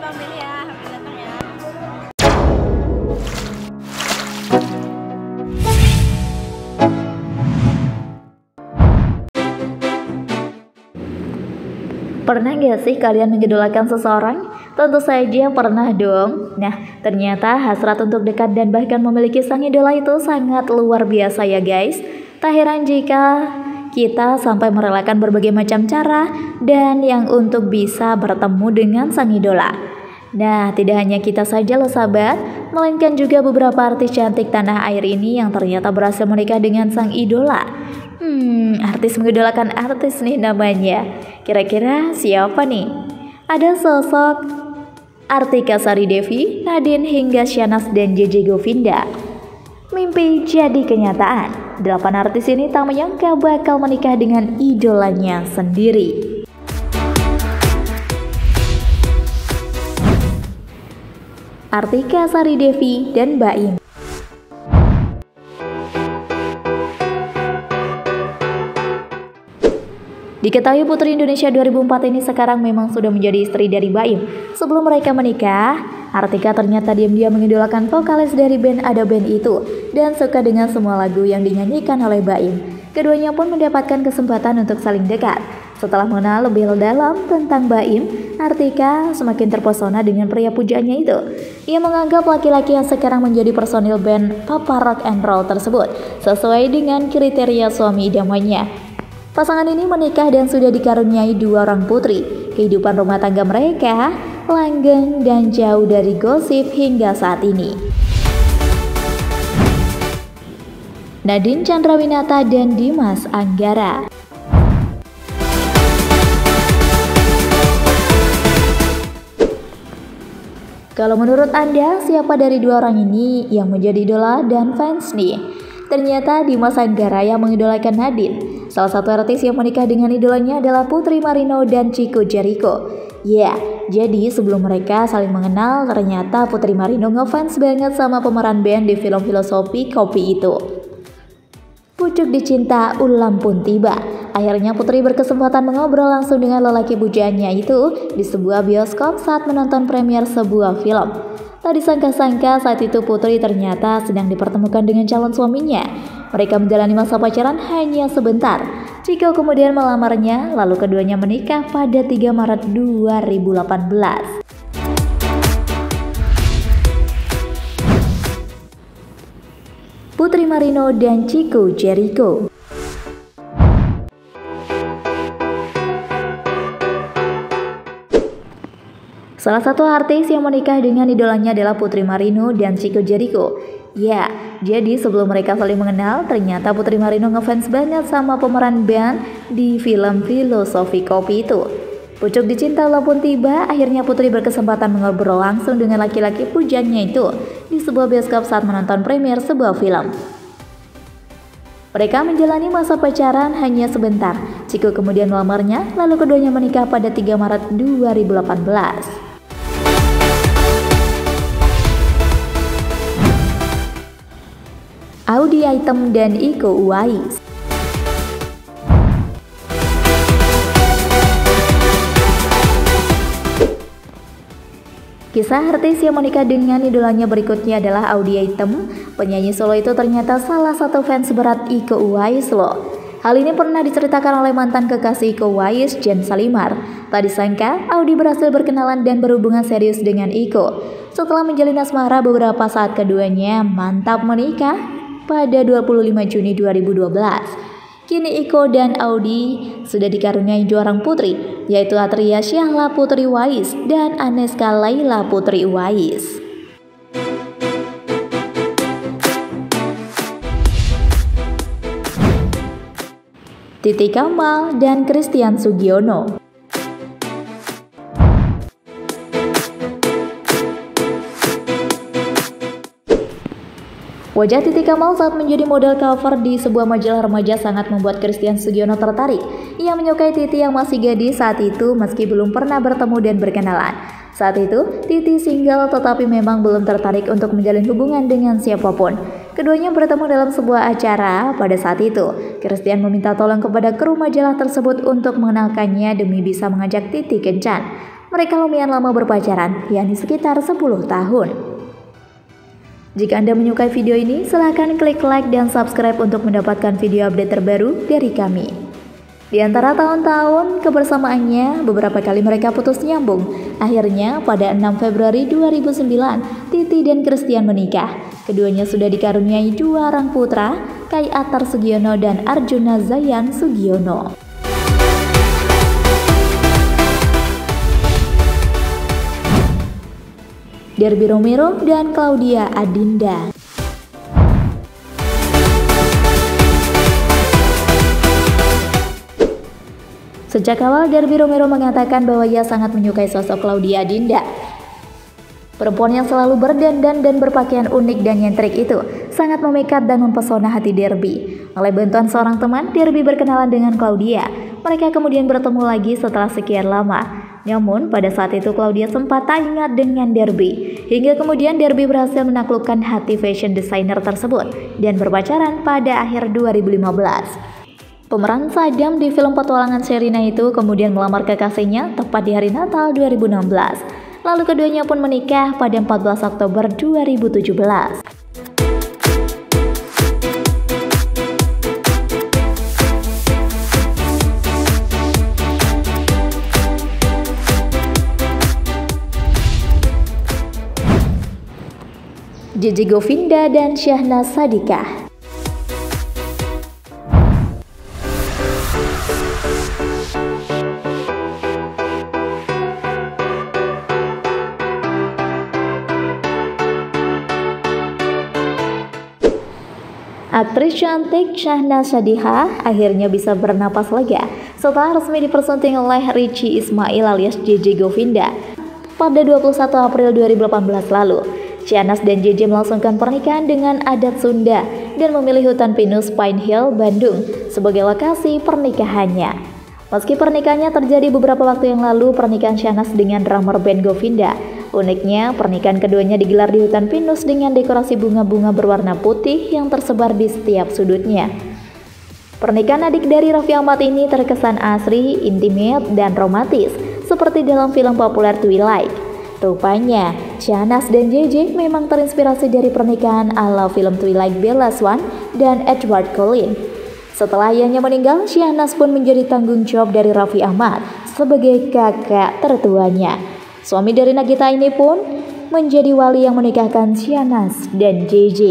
Bang Billy ya, sampai datang ya. Pernah gak sih kalian mengidolakan seseorang? Tentu saja pernah dong. Nah, ternyata hasrat untuk dekat dan bahkan memiliki sang idola itu sangat luar biasa ya guys. Tak heran jika kita sampai merelakan berbagai macam cara dan yang untuk bisa bertemu dengan sang idola. Nah, tidak hanya kita saja loh sahabat, melainkan juga beberapa artis cantik tanah air ini yang ternyata berhasil menikah dengan sang idola. Artis mengidolakan artis nih namanya. Kira-kira siapa nih? Ada sosok Artika Sari Devi, Nadine hingga Shanas dan JJ Govinda. Mimpi jadi kenyataan. 8 artis ini tak menyangka bakal menikah dengan idolanya sendiri. Artika Sari Devi dan Baim. Diketahui Putri Indonesia 2004 ini sekarang memang sudah menjadi istri dari Baim. Sebelum mereka menikah, Artika ternyata diam-diam mengidolakan vokalis dari band Ada Band itu dan suka dengan semua lagu yang dinyanyikan oleh Baim. Keduanya pun mendapatkan kesempatan untuk saling dekat. Setelah mengenal lebih dalam tentang Baim, Artika semakin terpesona dengan pria pujaannya itu. Ia menganggap laki-laki yang sekarang menjadi personil band Papa Rock and Roll tersebut sesuai dengan kriteria suami idamannya. Pasangan ini menikah dan sudah dikaruniai 2 orang putri. Kehidupan rumah tangga mereka langgeng dan jauh dari gosip hingga saat ini. Nadine Chandrawinata dan Dimas Anggara. Kalau menurut Anda, siapa dari 2 orang ini yang menjadi idola dan fans nih? Ternyata Dimas Anggara yang mengidolakan Nadine. Salah satu artis yang menikah dengan idolanya adalah Putri Marino dan Chico Jericho. Jadi sebelum mereka saling mengenal, ternyata Putri Marino ngefans banget sama pemeran band di film filosofi kopi itu. Pucuk Dicinta Ulam pun tiba. Akhirnya Putri berkesempatan mengobrol langsung dengan lelaki pujaannya itu di sebuah bioskop saat menonton premier sebuah film. Tak disangka-sangka saat itu Putri ternyata sedang dipertemukan dengan calon suaminya. Mereka menjalani masa pacaran hanya sebentar. Chico kemudian melamarnya, lalu keduanya menikah pada 3 Maret 2018. Putri Marino dan Chico Jericho. Salah satu artis yang menikah dengan idolanya adalah Putri Marino dan Chico Jericho. Jadi sebelum mereka saling mengenal, ternyata Putri Marino ngefans banget sama pemeran band di film filosofi kopi itu. Pucuk Dicinta Ulam pun tiba, akhirnya Putri berkesempatan mengobrol langsung dengan laki-laki pujaannya itu di sebuah bioskop saat menonton premier sebuah film. Mereka menjalani masa pacaran hanya sebentar. Chico kemudian melamarnya, lalu keduanya menikah pada 3 Maret 2018. Audy Item dan Iko Uwais. Kisah artis yang menikah dengan idolanya berikutnya adalah Audy Item. Penyanyi solo itu ternyata salah satu fans berat Iko Uwais loh. Hal ini pernah diceritakan oleh mantan kekasih Iko Uwais, Jen Salimar. Tak disangka, Audy berhasil berkenalan dan berhubungan serius dengan Iko. Setelah menjalin asmara beberapa saat, keduanya mantap menikah pada 25 Juni 2012. Kini Iko dan Audy sudah dikaruniai 2 orang putri, yaitu Atria Syahla Putri Uwais dan Aneska Laila Putri Uwais. Titi Kamal dan Christian Sugiono. Wajah Titi Kamal saat menjadi model cover di sebuah majalah remaja sangat membuat Christian Sugiono tertarik. Ia menyukai Titi yang masih gadis saat itu meski belum pernah bertemu dan berkenalan. Saat itu, Titi single tetapi memang belum tertarik untuk menjalin hubungan dengan siapapun. Keduanya bertemu dalam sebuah acara pada saat itu. Christian meminta tolong kepada kru majalah tersebut untuk mengenalkannya demi bisa mengajak Titi kencan. mereka lumayan lama berpacaran, yakni sekitar 10 tahun. Jika Anda menyukai video ini, silahkan klik like dan subscribe untuk mendapatkan video update terbaru dari kami. Di antara tahun-tahun kebersamaannya, beberapa kali mereka putus nyambung. Akhirnya, pada 6 Februari 2009, Titi dan Christian menikah. Keduanya sudah dikaruniai 2 orang putra, Kai Atar Sugiono dan Arjuna Zayan Sugiono. Derby Romero dan Claudia Adinda. Sejak awal, Derby Romero mengatakan bahwa ia sangat menyukai sosok Claudia Adinda. Perempuan yang selalu berdandan dan berpakaian unik dan nyentrik itu sangat memikat dan mempesona hati Derby. Oleh bantuan seorang teman, Derby berkenalan dengan Claudia. Mereka kemudian bertemu lagi setelah sekian lama. Namun, pada saat itu Claudia sempat tak ingat dengan Derby. Hingga kemudian Derby berhasil menaklukkan hati fashion designer tersebut dan berpacaran pada akhir 2015. Pemeran Saddam di film petualangan Sherina itu kemudian melamar kekasihnya tepat di hari Natal 2016. Lalu keduanya pun menikah pada 14 Oktober 2017. Gigi Govinda dan Syahnaz Sadiqah. Aktris cantik Syahnaz Sadiqah akhirnya bisa bernapas lega setelah resmi dipersunting oleh Richie Ismail alias JJ Govinda pada 21 April 2018 lalu. Syahnaz dan JJ melangsungkan pernikahan dengan adat Sunda dan memilih hutan pinus Pine Hill, Bandung sebagai lokasi pernikahannya. Meski pernikahannya terjadi beberapa waktu yang lalu, pernikahan Syahnaz dengan drummer band Govinda. Uniknya, pernikahan keduanya digelar di hutan pinus dengan dekorasi bunga-bunga berwarna putih yang tersebar di setiap sudutnya. Pernikahan adik dari Raffi Ahmad ini terkesan asri, intimate, dan romantis, seperti dalam film populer Twilight. Rupanya, Syahnaz dan JJ memang terinspirasi dari pernikahan ala film Twilight Bella Swan dan Edward Cullen. Setelah ayahnya meninggal, Syahnaz pun menjadi tanggung jawab dari Raffi Ahmad sebagai kakak tertuanya. Suami dari Nagita ini pun menjadi wali yang menikahkan Syahnaz dan JJ.